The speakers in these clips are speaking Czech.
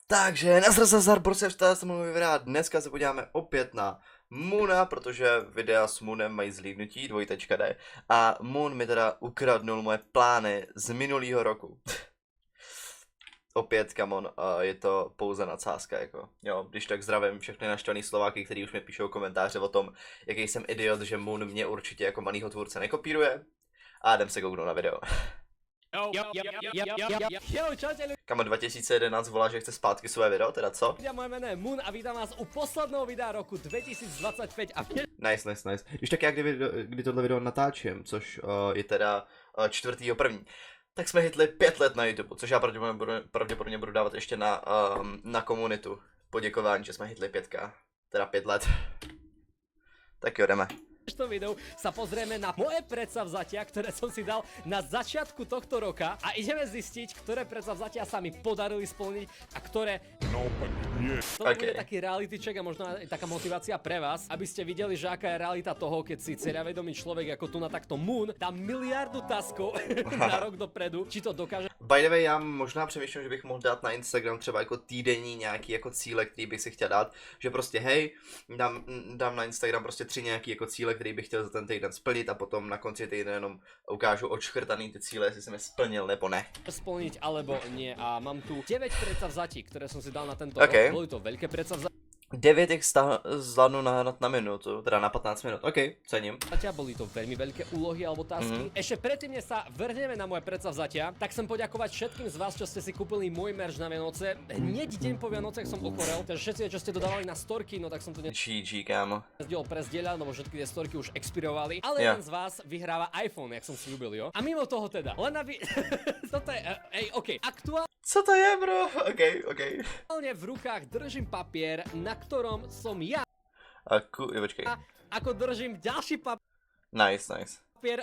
Takže nazdar, prosím, že se mnou vyhrát. Dneska se podíváme opět na Moona, protože videa s Moonem mají zlídnutí, dvojtečka D. A Moon mi teda ukradnul moje plány z minulého roku. Opět, come on, je to pouze nadsázka, jako. Jo, když tak zdravím všechny naštvaný Slováky, kteří už mi píšou komentáře o tom, jaký jsem idiot, že Moon mě určitě jako malýho tvůrce nekopíruje. A jdem se kouknout na video. Kamo 2011 volá, že chce zpátky své video, teda co? Moje jméno je Moon a vítám vás u posledného videa roku 2025 a Nice. Když tak já kdy tohle video natáčím, což je teda 4.1. Tak jsme hitli 5 let na YouTube, což já pravděpodobně budu dávat ještě na komunitu. Poděkování, že jsme hitli 5K, teda 5 let. Tak jo, jdeme. v tomto videu sa pozrieme na moje predsavzatia, ktoré som si dal na začiatku tohto roka a ideme zistiť, ktoré predsavzatia sa mi podarili splniť a ktoré nie. To bude taký reality check a možno aj taká motivácia pre vás, aby ste videli, že aká je realita toho, keď si cieľavedomý človek ako tu na takto Moon dá miliardu taskov na rok dopredu, či to dokáže. By the way, já možná přemýšlím, že bych mohl dát na Instagram třeba jako týdenní nějaký jako cíle, který bych si chtěl dát, že prostě hej, dám na Instagram prostě 3 nějaký jako cíle, který bych chtěl za ten týden splnit a potom na konci týdne jenom ukážu odškrtaný ty cíle, jestli jsem je splnil nebo ne. Splniť alebo nie a mám tu 9 predsavzatí, ktoré som si dal na tento rok. Boli to veľké predsavzatia. 9 ich zvládnu nahrát na minutu, teda na 15 minút, ok, cením. Boli to veľmi veľké úlohy alebo tasky. Ešte predtým, než sa vrhneme na moje predsavzatia, tak chcem poďakovať všetkým z vás, čo ste si kúpili môj merch na Vianoce. Hneď deň po Vianocech som ochorel, takže všetci, čo ste dodávali na storky, no tak som to GG, kámo. Prezdieľal, lebo všetky tie storky už expirovali, ale jeden z vás vyhráva iPhone, jak som slúbil, jo. A mimo toho teda, len aby toto je, aktuálne. Co to je, bro? Ok. Aktuálne v rukách držím papier, na ktorom som ja. Počkej. Ako držím ďalší papier. Nice.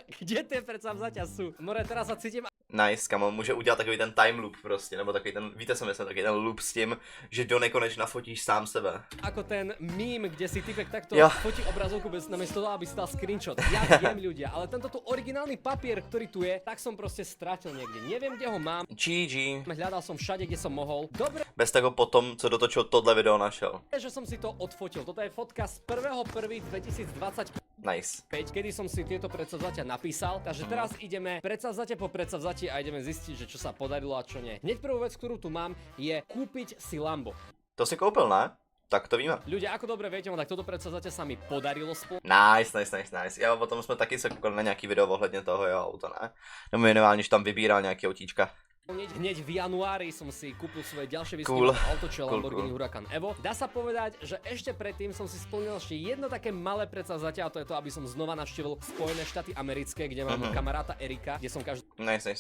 Kde tie predsavzatia sú? More, teraz sa cítim. Nice, kamo, může udělat takový ten time loop prostě, nebo takový ten, víte co myslím, takový ten loop s tím, že do nekonečna fotíš sám sebe. Ako ten meme, kde si typek takto fotí obrazovku namiesto toho, aby si dal screenshot. Ja viem ľudia, ale tento tu originálny papier, ktorý tu je, tak som proste stratil niekde. Neviem, kde ho mám. GG. Hľadal som všade, kde som mohol. Dobre. Bez toho potom, co dotočil tohle video našel. Že som si to odfotil. Toto je fotka z 1.1.2025. Nice. Kedy som si tieto predsavzatia napísal, takže teraz ideme predsavzatie po predsavzatí a ideme zistiť, že čo sa podarilo a čo nie. Hneď prvú vec, ktorú tu mám, je kúpiť si Lambo. To si koupil, ne? Tak to víme. Ľudia, ako dobre viete, tak toto predsavzatie sa mi podarilo splniť. Nice. Já potom jsme taky se koukali na nějaký video ohledně toho jeho auta, ne? Nebo minimálně, že tam vybíral nějaký autíčka. Hneď v januári som si kúpil svoje ďalšie výskumné auto, čo je Lamborghini Huracan Evo. Dá sa povedať, že ešte predtým som si splnil ešte jedno také malé predsavzatie a to je to, aby som znova navštívil Spojené štáty americké, kde mám kamaráta Erika, kde som každý. Nice.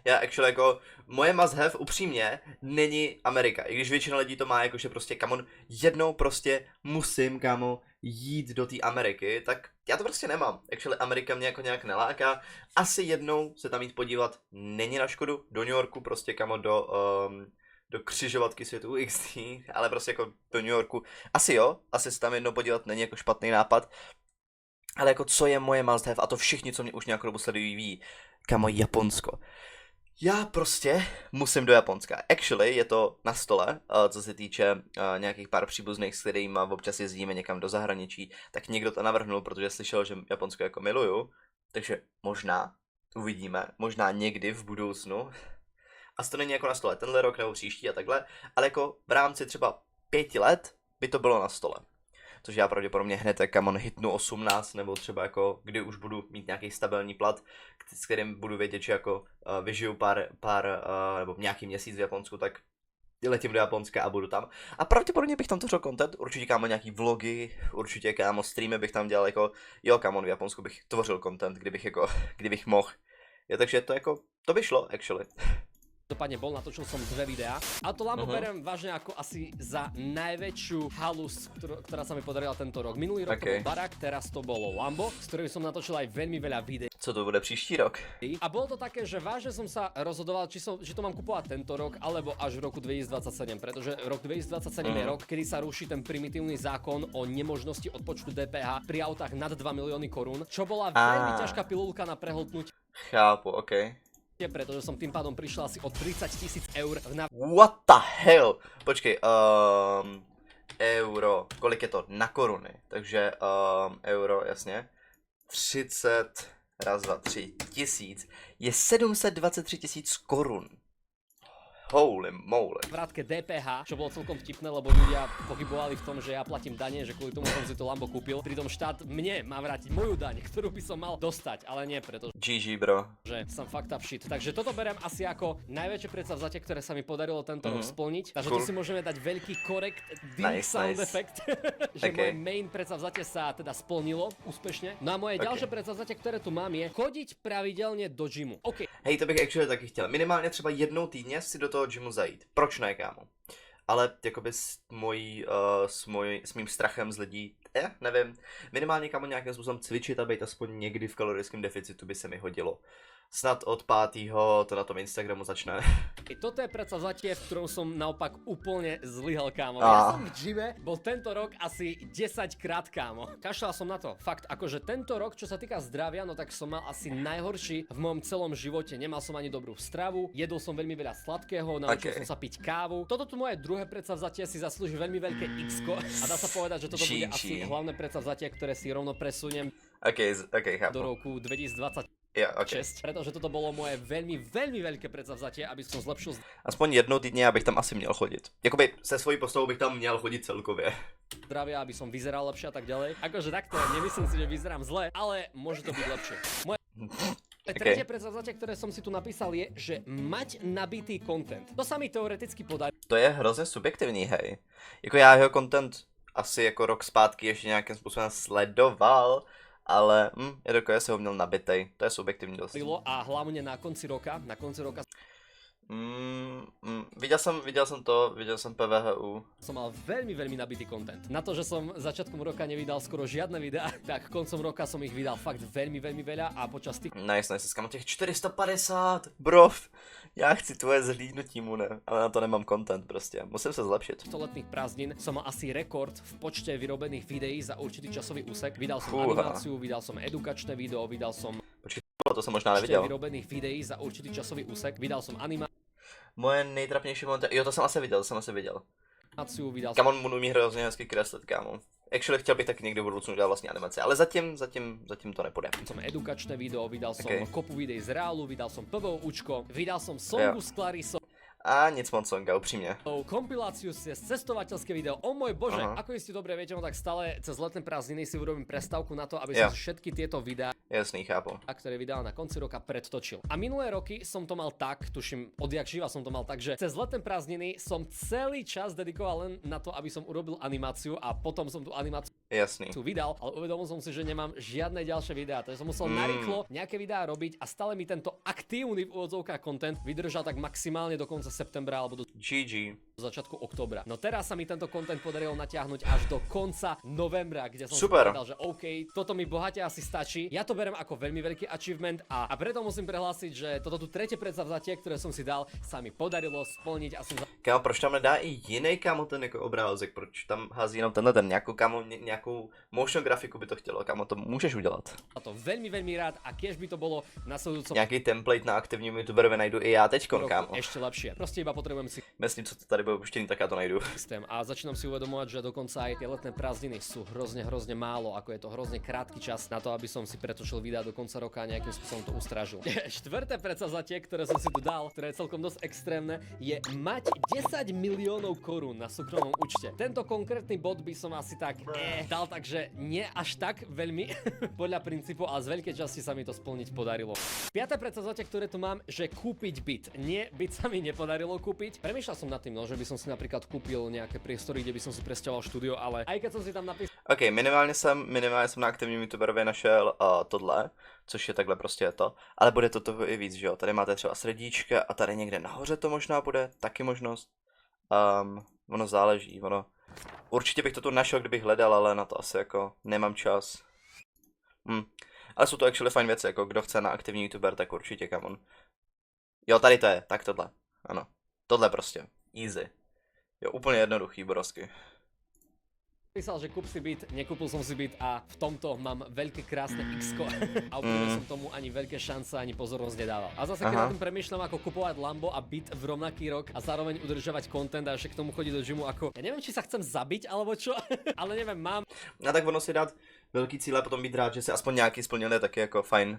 Já actually jako, moje must have upřímně není Amerika, i když většina lidí to má jako, že prostě kamon, jednou prostě musím, kámo, jít do té Ameriky, tak já to prostě nemám. Actually Amerika mě jako nějak neláká. Asi jednou se tam jít podívat není na škodu. Do New Yorku prostě kamo do křižovatky světu XD, ale prostě jako do New Yorku. Asi jo, asi se tam jednou podívat není jako špatný nápad. Ale jako co je moje must have, a to všichni, co mě už nějakou dobu sledují, ví, kamo, Japonsko. Já prostě musím do Japonska. Actually je to na stole, co se týče nějakých pár příbuzných, s kterými občas jezdíme někam do zahraničí, tak někdo to navrhnul, protože slyšel, že Japonsko jako miluju, takže možná, uvidíme, možná někdy v budoucnu. A to není jako na stole tenhle rok nebo příští a takhle, ale jako v rámci třeba 5 let by to bylo na stole. Což já pravděpodobně hned kam hitnu 18, nebo třeba jako kdy už budu mít nějaký stabilní plat, s kterým budu vědět, že jako vyžiju pár nebo nějaký měsíc v Japonsku, tak letím do Japonska a budu tam. A pravděpodobně bych tam tvořil content, určitě kámo nějaký vlogy, určitě kámo streamy bych tam dělal jako, jo kámo v Japonsku bych tvořil content, kdybych mohl. Jo, takže to jako, to by šlo actually. Dopadne bol, natočil som 2 videá. A to Lambo beriem vážne ako asi za najväčšiu halus, ktorá sa mi podarila tento rok. Minulý rok to bol Barak, teraz to bolo Lambo, s ktorým som natočil aj veľmi veľa videí. Co to bude příští rok? A bolo to také, že vážne som sa rozhodoval, či to mám kupovať tento rok, alebo až v roku 2027, pretože rok 2027 je rok, kedy sa ruší ten primitívny zákon o nemožnosti odpočtu DPH pri autách nad 2 milióny korún, čo bola veľmi ťažká pilulka na prehltnutie. Chápu, ok. pretože som tým pádom prišiel asi o 30 000 eur na... What the hell? Počkej, euro, kolik je to na koruny? Takže euro, jasně. 30, raz, dva, 3 tisíc je 723 000 korun. Holy moly. vrátke DPH, čo bolo celkom vtipné, lebo ľudia pochybovali v tom, že ja platím dane, že kvôli tomu som si to Lambo kúpil. Pritom štát mne má vrátiť moju daň, ktorú by som mal dostať, ale nie, pretože GG, bro. som fucked up shit. Takže toto berem asi ako najväčšie predsavzatie, ktoré sa mi podarilo tento rok splniť. Takže tu si môžeme dať veľký correct sound effect, že moje main predsavzatie sa teda splnilo úspešne. No a moje ďalšie predsavzatie, ktoré tu mám, je chodiť pravidelne do gymu. OK. Hej, to bych actually taky chtěl. Minimálně třeba jednou týdně si do toho gymu zajít. Proč ne, kámo? Ale jakoby s mým strachem z lidí, nevím, minimálně kámo nějakým způsobem cvičit a být aspoň někdy v kalorickém deficitu by se mi hodilo. Snad od 5. to na tom Instagramu začne. Toto je predsavzatie, v ktorom som naopak úplne zlyhal, kámo. Ja som v gyme bol tento rok asi 10 krát, kámo. Kašľal som na to. Fakt, akože tento rok, čo sa týka zdravia, no tak som mal asi najhorší v mojom celom živote. Nemal som ani dobrú stravu, jedol som veľmi veľa sladkého, naučil som sa piť kávu. Toto tu moje druhé predsavzatie si zaslúži veľmi veľké X-ko a dá sa povedať, že toto bude asi hlavné predsavzatie, ktoré si rovno presuniem do roku 2020. Yeah, okay. Pretože toto bolo moje veľmi veľké predsavzatie, aby som zlepšil aspoň jednou týdně, abych tam asi měl chodit. Jakoby se svojí postavou bych tam měl chodit celkově. Zdravie, aby som vyzeral lepšie a tak ďalej. Akože takto, nemyslím si, že vyzerám zle, ale môže to byť lepšie. Moje tretie predsavzatie, ktoré som si tu napísal, je, že mať nabitý content. To sa mi teoreticky podarí. To je hrozně subjektivní, hej. Jako já jeho content asi jako rok zpátky ještě nějakým způsobem sledoval, ale je se ho měl nabitej, to je subjektivní dost. A hlavně na konci roka viděl jsem PVHU. Som mal veľmi nabitý content. Na to, že som začiatkom roka nevydal skoro žiadne videá, tak koncom roka som ich vydal fakt veľmi veľa a počas tých... Nice, skamo těch 450, bro, já chci tvoje zhlídnutí, Mune, ale na to nemám content prostě, musím se zlepšit. Letných prázdnin som mal asi rekord v počte vyrobených videí za určitý časový úsek. Vydal som animáciu, vydal som edukačné video, vydal som... To jsem možná neviděl. Vyrobených videí za určitý časový úsek, vydal som animáciu. Moje nejtrapnější moment, jo, to jsem asi viděl. Vydal Kámo, on umí hrozně hezky kreslit, kámo. Actually chtěl bych taky někdy v budoucnu dělat vlastní animace, ale zatím to nepůjde. Som edukačné video, vydal som kopu videí z reálu, vydal som PVOčko, vydal som songu s Clarissou. A nic moc songa, upřímně. Kompiláciu cez cestovateľské video. O môj bože, ako ste dobre viete, no tak stále cez letné prázdniny si urobím prestávku na to, aby som všetky tieto videá, jasný, chápu, ktoré vydal na konci roka, predtočil. A minulé roky som to mal tak, tuším, odjak živa som to mal tak, že cez letné prázdniny som celý čas dedikoval len na to, aby som urobil animáciu a potom som tú animáciu vydal, ale uvedomil som si, že nemám žiadne ďalšie videá, takže som musel narýchlo nejaké videá robiť a stále mi tento aktívny v úvodzovkách content vydržal tak maximálne do konca septembra alebo do začiatku októbra. No teraz sa mi tento content podarilo natiahnuť až do konca novembra, kde som si povedal, že OK, toto mi bohate asi stačí. Ja to berem ako veľmi veľký achievement a preto musím prehlásiť, že toto tu tretie predsavzatie, ktoré som si dal, sa mi podarilo splniť a som kámo, proč tam nedá i jiný, kámo, ten jako obrázek, proč tam hází jenom tenhle nějakou, kámo, nějakou motion grafiku by to chtělo, kámo, to můžeš udělat. A to veľmi rád a keď by to bolo nasledujúcom nějaký template na aktivním youtuberovi najdu i já teďkon, kámo. Ešte lepšie. Proste iba potrebujem si myslím, co to tady bude opuštěný, tak já to najdu. Systém a začínam si uvedomovať, že dokonca aj tie letné prázdniny sú hrozne málo, ako je to hrozne krátky čas na to, aby som si pretočil videa do konca roka a nejakým spôsobom to ustrážil. Štvrté predsavzatie, ktoré som si tu dal, ktoré je celkom dosť extrémne, je mať 10 miliónov korún na súkromnom účte. Tento konkrétny bod by som asi tak dal, takže nie až tak veľmi podľa princípu, ale z veľkej časti sa mi to splniť podarilo. Piaté predsavzatie, ktoré tu mám, že kúpiť byt. Nie, byt sa mi nepodarilo kúpiť. Premýšľal som nad tým, no, že by som si napríklad kúpil nejaké priestory, kde by som si presťahoval štúdio, ale aj keď som si tam napísal. OK, minimálně jsem na aktivním youtuberově našel tohle, což je takhle prostě je to, ale bude to toho i víc, že jo, tady máte třeba srdíčka a tady někde nahoře to možná bude, taky možnost, ono záleží, určitě bych to tu našel, kdybych hledal, ale na to asi jako nemám čas. Ale jsou to actually fajn věci, jako kdo chce na aktivní youtuber, tak určitě, come on. Jo, tady to je, tak tohle, ano, tohle prostě, easy, jo, úplně jednoduchý, brosky. Písal, že kúp si byt, nekúpil som si byt a v tomto mám veľké krásne X-ko a úplne som tomu ani veľké šance, ani pozornosť nedával. A zase keď na tým premýšľam, ako kupovať Lambo a byt v rovnaký rok a zároveň udržovať content a ešte k tomu chodiť do gymu, ako ja neviem, či sa chcem zabiť alebo čo, ale neviem, mám A tak ono si dát velký cíle a potom být rád, že se aspoň nějaký splnil, tak je jako fajn.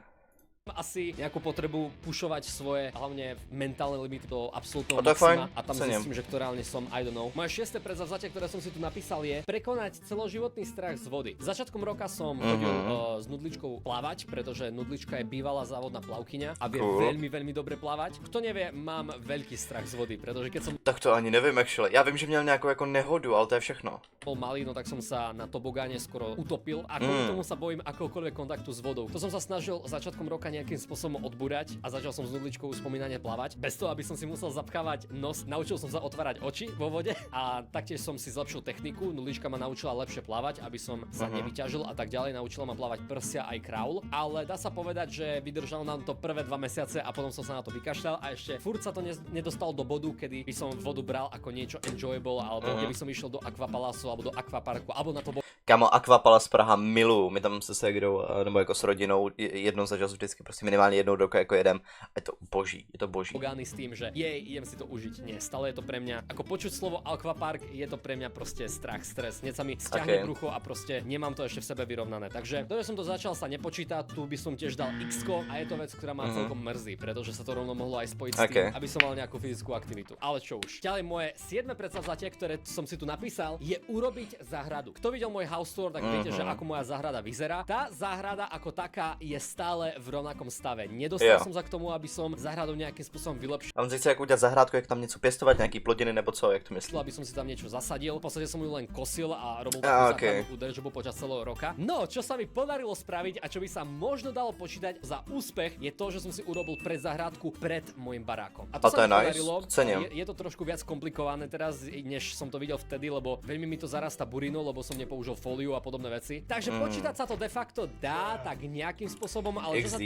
asi nejakú potrebu pušovať svoje, hlavne mentálne limity do absolútneho to je fajn, maxima a tam zistím, že ktorálne som, I don't know. Moje 6. predzavzatie, ktoré som si tu napísal je prekonať celoživotný strach z vody. Začiatkom roka som chodil s nudličkou plávať, pretože nudlička je bývalá závodná plavkyňa a vie veľmi dobre plávať. Kto nevie, mám veľký strach z vody, pretože keď som Tak to ani nevím, actually. Já vím, že měl nějakou jako nehodu, ale to je všechno. bol malý, no tak som sa na tobogáne skoro utopil a kvôli tomu sa bojím akokoľvek kontaktu s vodou. To som sa snažil začiatkom roka nejakým spôsobom odbúrať a začal som s nudličkou spomínane plávať. Bez toho, aby som si musel zapchávať nos, naučil som sa otvárať oči vo vode a taktiež som si zlepšil techniku. Nudlička ma naučila lepšie plávať, aby som sa nevyťažil a tak ďalej. Naučila ma plávať prsia aj kraul, ale dá sa povedať, že vydržal nám to prvé 2 mesiace a potom som sa na to vykašľal a ešte furt sa to nedostal do bodu, kedy by som vodu bral ako niečo enjoyable alebo keby som išiel do Aquapalasu alebo do Aquaparku alebo na to Kámo, Aquapalace Praha miluju, my tam se ségrou, nebo jako s rodinou, jednou za čas vždycky, prostě minimálně jednou do roka jako jedem. A je to boží, je to boží. Bogány s tým, že idem si to užiť. Nie, stále je to pre mňa, ako počuť slovo Aquapark, je to pre mňa proste strach, stres. Hneď sa mi stiahne brucho a proste nemám to ešte v sebe vyrovnané. Takže to, že som to začal, sa nepočíta, tu by som tiež dal X-ko a je to vec, ktorá ma celkom mrzí, pretože sa to rovno mohlo aj spojiť s tým, aby som mal nejakú fyzickú aktivitu. Ale čo už. Ďalej moje 7. predsavzatie, ktoré som si tu napísal, je urobiť záhradu. Kto videl môj house tour, tak viete, že ako moja záhrada vyzerá. Tá záhrada ako taká je stále v rovnakom stave. Nedostal som sa k tomu, aby som záhradu nejakým spôsobom vylepšil. A on si chce jako udělat zahrádku, jak tam něco pěstovat, nějaký plodiny nebo co, jak to myslíš? Aby som si tam niečo zasadil. V podstate som ju len kosil a robil takú základnú údržbu počas celého roka. No, čo sa mi podarilo spraviť a čo by sa možno dalo počítať za úspech, je to, že som si urobil predzáhradku pred môjim barákom. A to sa mi podarilo. Je to trošku viac komplikované teraz, než som to videl vtedy, lebo veľmi mi to zarasta burinou, lebo som nepoužil fóliu a podobné veci. Takže počítať sa to de facto dá tak nejakým spôsobom, ale čo sa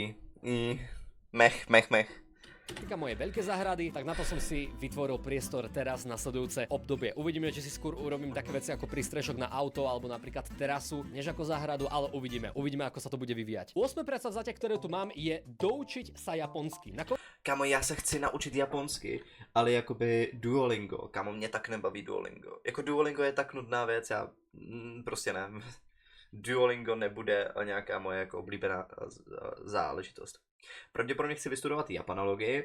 Mech. týka mojej veľké záhrady, tak na to som si vytvoril priestor teraz nasledujúce obdobie. Uvidíme, či si skôr urobím také veci ako prístrešok na auto alebo napríklad terasu, než ako záhradu, ale uvidíme. Uvidíme, ako sa to bude vyvíjať. 8. predsavzatie, ktoré tu mám, je doučiť sa japonsky. Kámo, já se chci naučit japonsky, ale jakoby Duolingo. Kámo, mě tak nebaví Duolingo. Jako Duolingo je tak nudná věc, já prostě ne. Duolingo nebude nějaká moje jako oblíbená záležitost. Pravděpodobně chci vystudovat japanologii,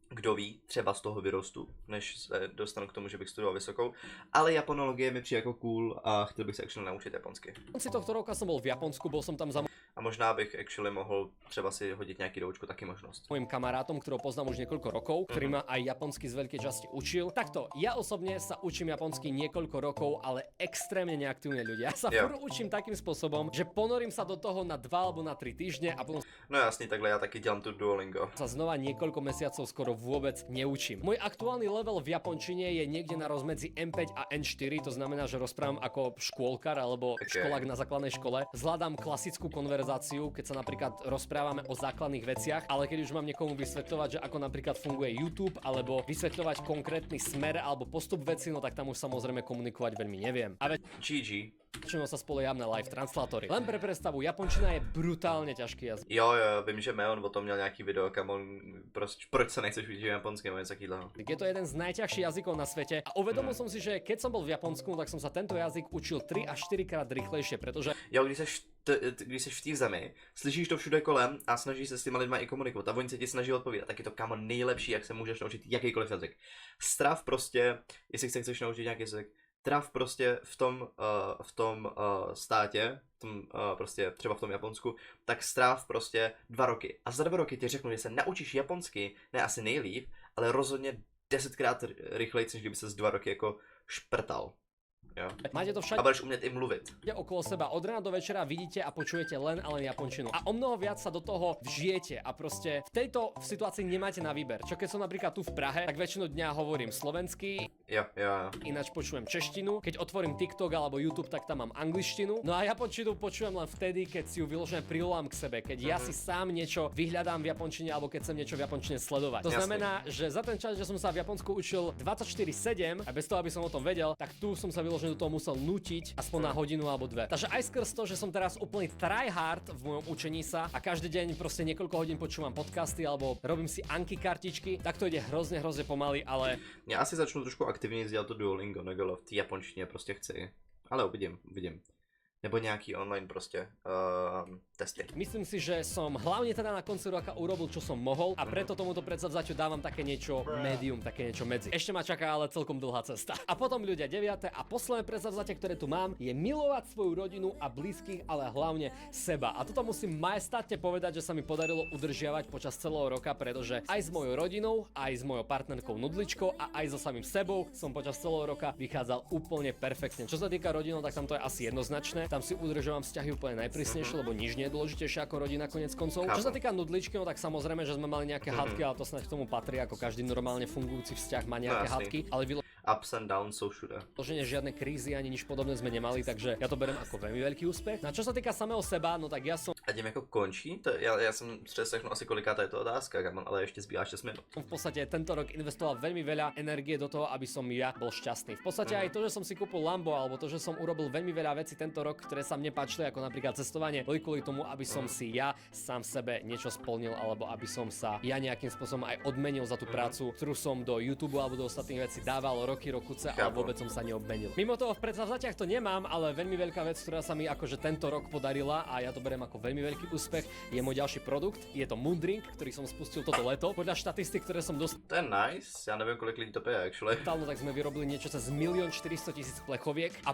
kdo ví, třeba z toho vyrostu, než se dostanu k tomu, že bych studoval vysokou, ale japanologie mi přijde jako cool a chtěl bych se actually naučit japonsky. V konci tohto roka som bol v Japonsku, bol som tam za A možná bych actually mohl třeba si hodit nějaký doučku, taky možnost. Mojím kamarátom, ktorého poznám už niekoľko rokov, ktorý ma aj japonsky z veľkej časti učil. Takto, ja osobne sa učím japonsky niekoľko rokov, ale extrémne neaktívne ľudia. Ja sa furt učím takým spôsobom, že ponorím sa do toho na 2 alebo na 3 týždne a potom No jasný, takhle já taky dělám tu Duolingo. Sa znova niekoľko mesiacov skoro vôbec neučím. Môj aktuálny level v japončine je niekde na rozmedzi M5 a N4, to znamená, že rozprávam ako škôlkar alebo školák na základnej škole. Zvládam klasickú konverzáciu, keď sa napríklad rozprávame o základných veciach, ale keď už mám niekomu vysvetľovať, že ako napríklad funguje YouTube alebo vysvetľovať konkrétny smer alebo postup veci, no tak tam už samozrejme komunikovať veľmi neviem. A GG. väčšinou sa spolieham na live translatory. Len pre predstavu, japončina je brutálne ťažký jazyk. Jo, vím, že Meon o tom měl nějaký video, kam on proč se nechceš učit japonské, nebo něco takového. Je to jeden z najťažších jazykov na svete a uvedomil som si, že keď som bol v Japonsku, tak som sa tento jazyk učil 3 až 4 krát rýchlejšie, pretože Jo, když seš v té zemi, slyšíš to všude kolem a snažíš se s těma lidma i komunikovat a oni se ti snaží odpovídat, tak je to kámo nejlepší, jak se můžeš naučit jakýkoliv jazyk. Strav prostě, jestli se chceš naučit nějaký jazyk, trav prostě v tom státě, prostě třeba v tom Japonsku, tak stráv prostě 2 roky. A za 2 roky ti řeknu, že se naučíš japonsky, ne asi nejlíp, ale rozhodně 10krát rychleji, než kdyby ses 2 roky jako šprtal. Jo. Máte to všade. A budeš umět i mluvit. Okolo seba od rána do večera vidíte a počujete len japončinu. A o mnoho viac sa do toho vžijete a proste v tejto situácii nemáte na výber. Čo keď som napríklad tu v Prahe, tak väčšinu dňa hovorím slovensky. Jo. Ináč počujem češtinu, keď otvorím TikTok alebo YouTube, tak tam mám angličtinu. No a japončinu počujem len vtedy, keď si ju vyložené privolám k sebe, keď ja si sám niečo vyhľadám v japončine alebo keď chcem niečo v japončine sledovať. To znamená, že za ten čas, že som sa v Japonsku učil 24/7 a bez toho, aby som o tom vedel, tak tu som sa vyložené do toho musel nútiť aspoň na hodinu alebo dve. Takže aj skrz to, že som teraz úplný tryhard v mojom učení sa a každý deň proste niekoľko hodín počúvam podcasty alebo robím si Anki kartičky, tak to ide hrozne pomaly, ale Já asi začnu trošku aktivněji dělat to Duolingo, nebo v té japonštině prostě chci. Ale uvidím. Nebo nějaký online prostě testy. myslím si, že som hlavne teda na konci roka urobil, čo som mohol a preto tomuto predsavzaťu dávam také niečo medium, také niečo medzi. Ešte ma čaká ale celkom dlhá cesta. A potom ľudia 9. a posledné predsavzatie, ktoré tu mám, je milovať svoju rodinu a blízkych, ale hlavne seba. A toto musím majestátne povedať, že sa mi podarilo udržiavať počas celého roka, pretože aj s mojou rodinou, aj s mojou partnerkou Nudličkou a aj so samým sebou som počas celého roka vychádzal úplne perfektne. Čo sa týka rodiny, tak tam to je asi jednoznačné. Tam si udržujem vzťahy úplne najprísnejšie, lebo nič nie je dôležitejšie ako rodina konec koncov. Čo sa týka Nudličky, no tak samozrejme, že sme mali nejaké hádky, ale to snáď k tomu patrí, ako každý normálne fungujúci vzťah má nejaké hádky, ale Ups and downs sú všude. vyložene žiadne krízy ani nič podobné sme nemali, takže ja to berem ako veľmi veľký úspech. No a čo sa týka samého seba, no tak ja som A tím jako končí? Já jsem přeslechnu asi kolikátá je to otázka, ale ještě zbývá 6 minut. v podstate tento rok investoval veľmi veľa energie do toho, aby som ja bol šťastný. V podstate aj to, že som si kúpil Lambo, alebo to, že som urobil veľmi veľa vecí tento rok, ktoré sa mne páčili, ako napríklad cestovanie, boli kvôli tomu, aby som si ja sám sebe niečo splnil, alebo aby som sa ja nejakým spôsobom aj odmenil za tú prácu, ktorú som do YouTube alebo do ostatných vecí dával roky, ale vôbec som sa neobmenil. Mimo toho v predsavzatiach to nemám, ale veľmi veľká vec, ktorá sa mi akože tento rok podarila a ja to berem ako veľmi veľký úspech, je môj ďalší produkt. Je to Moondrink, ktorý som spustil toto leto. Podľa štatistik, ktoré som dostal, To je nice, já nevím, kolik lidí to pije, actually. no tak sme vyrobili niečo cez 1 400 000 plechoviek a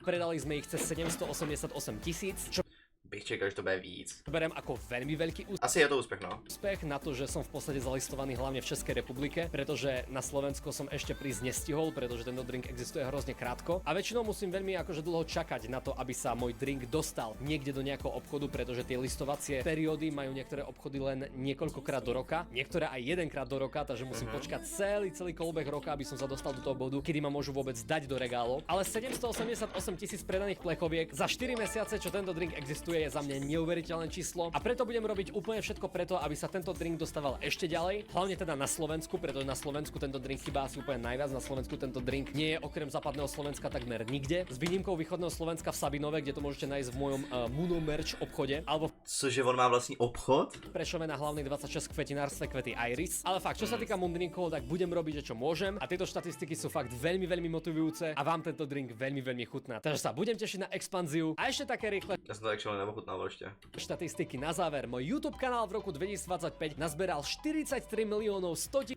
predali sme ich cez 788 000, čo Bych čekal, že to bude víc. berem ako veľmi veľký Asi je to úspech, no. úspech na to, že som v podstate zalistovaný hlavne v Českej republike, pretože na Slovensko som ešte prísť nestihol, pretože tento drink existuje hrozne krátko a väčšinou musím veľmi akože dlho čakať na to, aby sa môj drink dostal niekde do nejakého obchodu, pretože tie listovacie periódy majú niektoré obchody len niekoľkokrát do roka, niektoré aj jedenkrát do roka, takže musím počkať celý kolobeh roka, aby som sa dostal do toho bodu, kedy ma môžu vôbec dať do regálov. Ale 788 000 predaných plechoviek za 4 mesiace, čo tento drink existuje, je za mňa neuveriteľné číslo a preto budem robiť úplne všetko preto, aby sa tento drink dostával ešte ďalej, hlavne teda na Slovensku, pretože na Slovensku tento drink chýba asi úplne najviac. Na Slovensku tento drink nie je okrem západného Slovenska takmer nikde, s výnimkou východného Slovenska v Sabinove, kde to môžete nájsť v mojom Muno merch obchode, alebo Cože, on má vlastní obchod? v Prešove na hlavnej 26 kvetinárstve Kvety Iris. Ale fakt, čo sa týka Moondrinkov, tak budem robiť, že čo môžem a tieto štatistiky sú fakt veľmi motivujúce a vám tento drink veľmi chutná. Takže sa budem tešiť na expanziu a ešte také rýchle Já jsem to actually neochutnával ještě. štatistiky na záver. Môj YouTube kanál v roku 2025 nazberal 43 100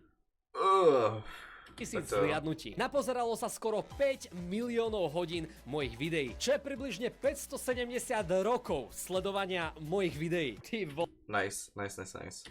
000 zhliadnutí. Napozeralo sa skoro 5 miliónov hodín mojich videí, čo je približne 570 rokov sledovania mojich videí. Ty Nice.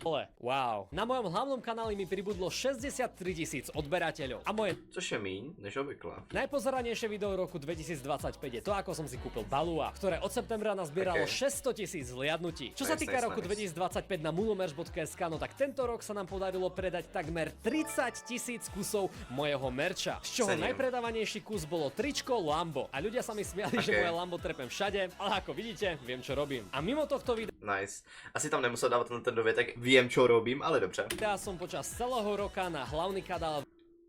vole, wow. Na mojom hlavnom kanáli mi pribudlo 63 000 odberateľov. A moje Což je míň, než obvykle. najpozeranejšie video roku 2025 je to, ako som si kúpil Balua, ktoré od septembra nazbieralo 600 000 zhliadnutí. Čo sa týka roku 2025 na munomerch.sk, no tak tento rok sa nám podarilo predať takmer 30 000 kusov mojeho merča. Z čoho najpredávanejší kus bolo tričko Lambo. A ľudia sa mi smiali, že moje Lambo trepem všade, ale ako vidíte, viem čo robím. A mimo tohto Nice. Asi tam nemusel dávat ten dovětek, vím, čo robím, ale dobře. videa som počas celého roka na hlavný kanál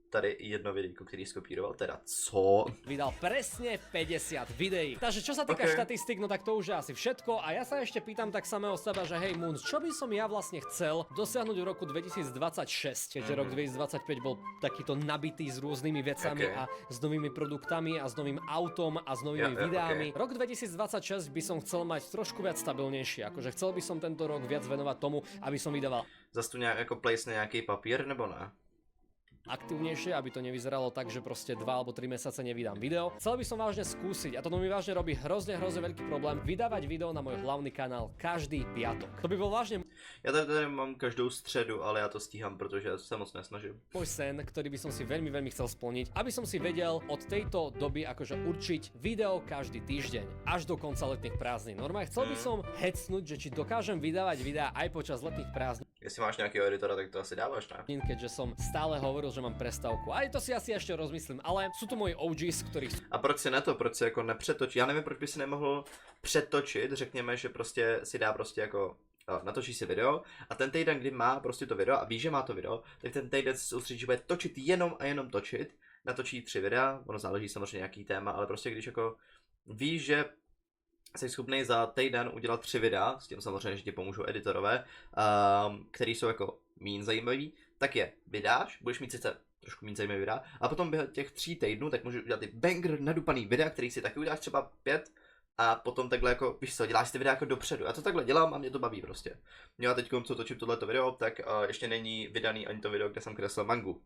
Tady jedno videjko, který skopíroval, teda co? vydal presne 50 videí. Takže čo sa týka štatistik, no tak to už je asi všetko a ja sa ešte pýtam tak samého seba, že hej Moon, čo by som ja vlastne chcel dosiahnuť v roku 2026, keďže rok 2025 bol takýto nabitý s rôznymi vecami a s novými produktami a s novým autom a s novými videami. Rok 2026 by som chcel mať trošku viac stabilnejšie, akože chcel by som tento rok viac venovať tomu, aby som vydával Zas tu nějak jako place na nějaký papír, nebo ne? aktívnejšie, aby to nevyzeralo tak, že proste 2 alebo 3 mesiace nevydám video. Chcel by som vážne skúsiť, a to mi vážne robí hrozne veľký problém, vydávať video na môj hlavný kanál každý piatok. To by bol vážne Já tady mám každou středu, ale já to stíhám, protože se moc nesnažím. môj sen, ktorý by som si veľmi chcel splniť, aby som si vedel od tejto doby akože určiť video každý týždeň až do konca letných prázdnin. Normálne chcel by som hecnúť, že či dokážem vydávať videá aj počas letných prázdnin. Jestli máš nějakého editora, tak to asi dáváš, ne? keďže som stále hovoril, že mám prestávku. Aj to si asi ešte rozmyslím, ale sú to moji OGs, ktorých A proč si proč si jako nepřetočí? Já nevím, proč by si nemohl přetočit, řekněme, že prostě si dá prostě jako natočí si video a ten týden, kdy má prostě to video a ví, že má to video, tak ten týden se soustředí, že bude točit jenom a jenom točit, natočí 3 videa, ono záleží samozřejmě nějaký téma, ale prostě když jako víš, že jsi schopný za týden udělat 3 videa, s tím samozřejmě, že ti pomůžou editorové, který jsou jako méně zajímavý, tak je vydáš, budeš mít sice trošku méně zajímavý videa, a potom během těch 3 týdnů, tak můžeš udělat ty banger nadupaný videa, který si taky uděláš třeba 5, a potom takhle jako, víš co, děláš ty videa jako dopředu. Já to takhle dělám a mě to baví prostě. Já teď, co točím tohleto video, tak ještě není vydaný ani to video, kde jsem kreslil mangu.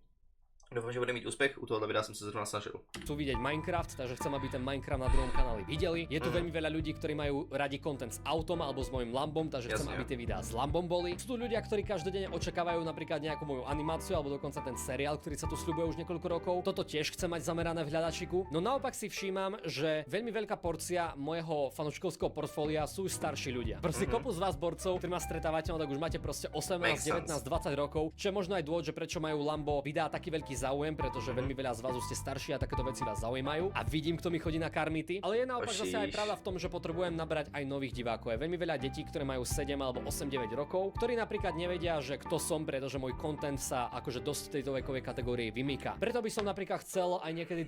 Doufám, že bude mít úspech, u tohoto videa som sa zrovna snažil. Chcú vidieť Minecraft, takže chcem, aby ten Minecraft na druhom kanáli videli. Je tu veľmi veľa ľudí, ktorí majú radi content s autom alebo s mojím Lambom, takže chcem, aby tie videá s Lambom boli. Sú tu ľudia, ktorí každodenne očakávajú napríklad nejakú moju animáciu alebo dokonca ten seriál, ktorý sa tu sľubuje už niekoľko rokov. Toto tiež chcem mať zamerané v hľadačiku. No naopak si všímam, že veľmi veľká porcia mojeho fanúškovského portfólia sú už starší ľudia. Proste kopu z vás borcov, ktorí ma stretávate, no tak už máte proste 18, 19, 20 rokov, čo je možno aj dôvod, že prečo majú Lambo videá taký veľký záujem, pretože veľmi veľa z vás už ste starší a takéto veci vás zaujímajú a vidím, kto mi chodí na karmity. Ale je naopak zase aj pravda v tom, že potrebujem nabrať aj nových divákov. Je veľmi veľa detí, ktoré majú 7 alebo 8, 9 rokov, ktorí napríklad nevedia, že kto som, pretože môj content sa akože dosť v tejto vekovej kategórii vymýka. Preto by som napríklad chcel aj niekedy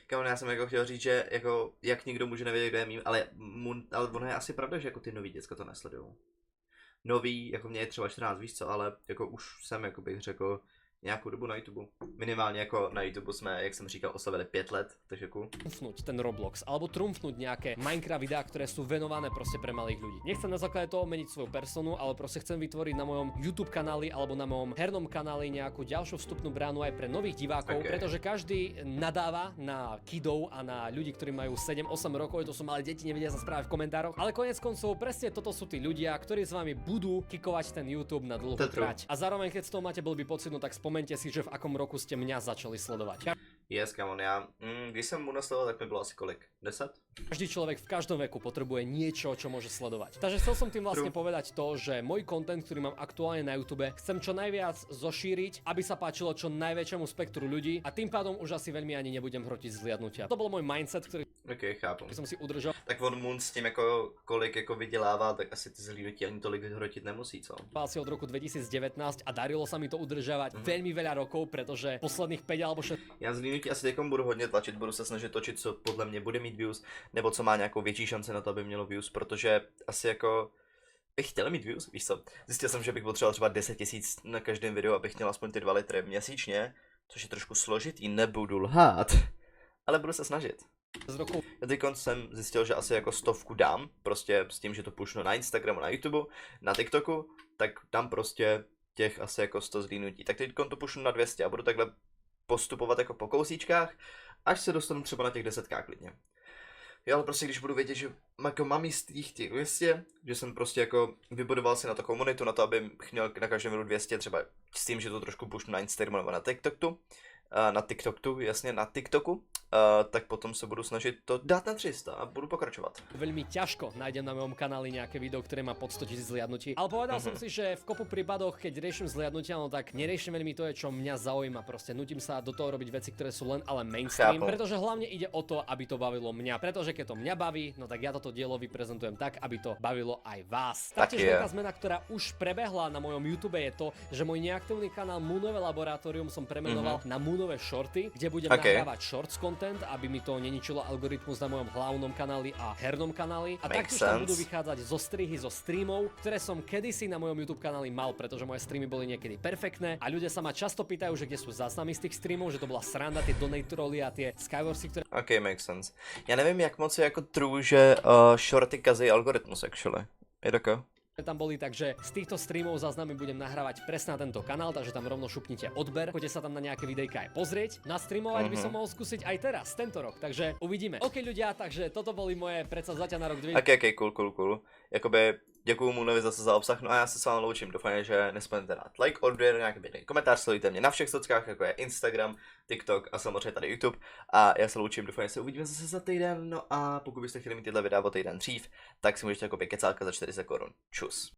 Kámo, já jsem jako chtěl říct, že jako, jak někdo může nevědět, kdo je mým, ale ono je asi pravda, že jako ty nový děcka to nesledujou. Nový, jako mě je třeba 14, víš co, ale jako už jsem, jako bych řekl, nějakou dobu na YouTube. Minimálně jako na YouTube jsme, jak jsem říkal, oslavili 5 let, takže cool. Trumfnúť ten Roblox, alebo trumfnúť nejaké Minecraft videá, ktoré sú venované proste pre malých ľudí. Nechcem na základe toho meniť svoju personu, ale proste chcem vytvoriť na mojom YouTube kanáli alebo na mojom hernom kanáli nejakú ďalšiu vstupnú bránu aj pre nových divákov, pretože každý nadáva na kidov a na ľudí, ktorí majú 7-8 rokov, to sú malé deti, nevedia sa správať v komentároch, ale konec koncov presne toto sú tí ľudia, ktorí s vami budú kikovať ten YouTube na dlhú trať. A zároveň keď z toho máte blbý pocit, no tak spomente si, že v akom roku ste mňa začali sledovať. Yes, come on, já, když jsem mu nasledoval, tak mi bylo asi kolik? 10? Každý človek v každom veku potrebuje niečo, čo môže sledovať. Takže chcel som tým vlastne povedať to, že môj content, ktorý mám aktuálne na YouTube, chcem čo najviac zošíriť, aby sa páčilo čo najväčšiemu spektru ľudí a tým pádom už asi veľmi ani nebudem hrotiť zhliadnutia. To bol môj mindset, ktorý chápu. som si udržal. Tak on Moon s tím jako kolik jako vydělává, tak asi ty zhlídnutí ani tolik hrotit nemusí, co? Asi od roku 2019 a darilo sa mi to udržávať veľmi veľa rokov, pretože posledných 5 alebo 6 Já zhlídnutí asi teďkom budu hodně tlačit, budu se snažit točit, co podle mě bude mít views, nebo co má nějakou větší šanci na to, aby mělo views, protože asi jako bych chtěl mít views, víš co? Zjistil jsem, že bych potřeboval třeba 10 000 na každém videu, abych měl aspoň ty 2 litry měsíčně, což je trošku složitý, nebudu lhát, ale budu se snažit. Já teď jsem zjistil, že asi jako 100 dám, prostě s tím, že to pušnu na Instagramu, na YouTube, na TikToku, tak dám prostě těch asi jako 100 zhlídnutí. Tak teď to pušnu na 200 a budu takhle postupovat jako po kousíčkách, až se dostanu třeba na těch 10k klidně. Jo, ale prostě když budu vědět, že jako mám jistých těch 200, že jsem prostě jako vybudoval si na to komunitu, na to, aby měl na každém videu 200, třeba s tím, že to trošku pušnu na Instagramu nebo na TikToku, jasně na TikToku, tak potom se budu snažit to dát na 300 a budu pokračovat. Veľmi ťažko nájdem na mojom kanáli nejaké video, ktoré má pod 100 000 zhliadnutí. Ale povedal som si, že v kopu prípadoch, keď riešim zhliadnutia, no tak neriešim veľmi to, čo mňa zaujíma. Proste nutím sa do toho robiť veci, ktoré sú len ale mainstream, pretože hlavne ide o to, aby to bavilo mňa. Pretože keď to mňa baví, no tak ja toto dielo vyprezentujem tak, aby to bavilo aj vás. Taktiež veľká zmena, ktorá už prebehla na mojom YouTube, je to, že môj neaktívny kanál Moonové laboratórium som premenoval na Moonové shorty, kde budem nahrávať shorts content, aby mi to neničilo algoritmus na mojom hlavnom kanáli a hernom kanáli. A taktiež tam budú vychádzať zo strihy zo streamov, ktoré som kedysi na mojom YouTube kanáli mal, pretože moje streamy boli niekedy perfektné a ľudia sa ma často pýtajú, že kde sú záznamy z tých streamov, že to bola sranda, tie donate trolly a tie Skywarsy, ktoré... OK, makes sense. Já nevím, jak moc je jako true, že shorty kazí algoritmus, actually. Je tako? Tam boli, takže z týchto streamov záznamy budem nahrávať presne na tento kanál, takže tam rovno šupnite odber, choďte sa tam na nejaké videjka aj pozrieť. Nastreamovať by som mohol skúsiť aj teraz, tento rok, takže uvidíme. OK ľudia, takže toto boli moje predsavzatia na rok 2000. OK, cool. Jakoby děkuju Moonovi zase za obsah, no a já se s vámi loučím, doufám, že nespomeňte dát like, odběr, nějaký videj, komentář, sledujte mě na všech sockách, jako je Instagram, TikTok a samozřejmě tady YouTube. A já se loučím, doufám, že se uvidíme zase za týden, no a pokud byste chtěli mít tyhle videa o týden dřív, tak si můžete koupit kecálka za 40 korun. Čus.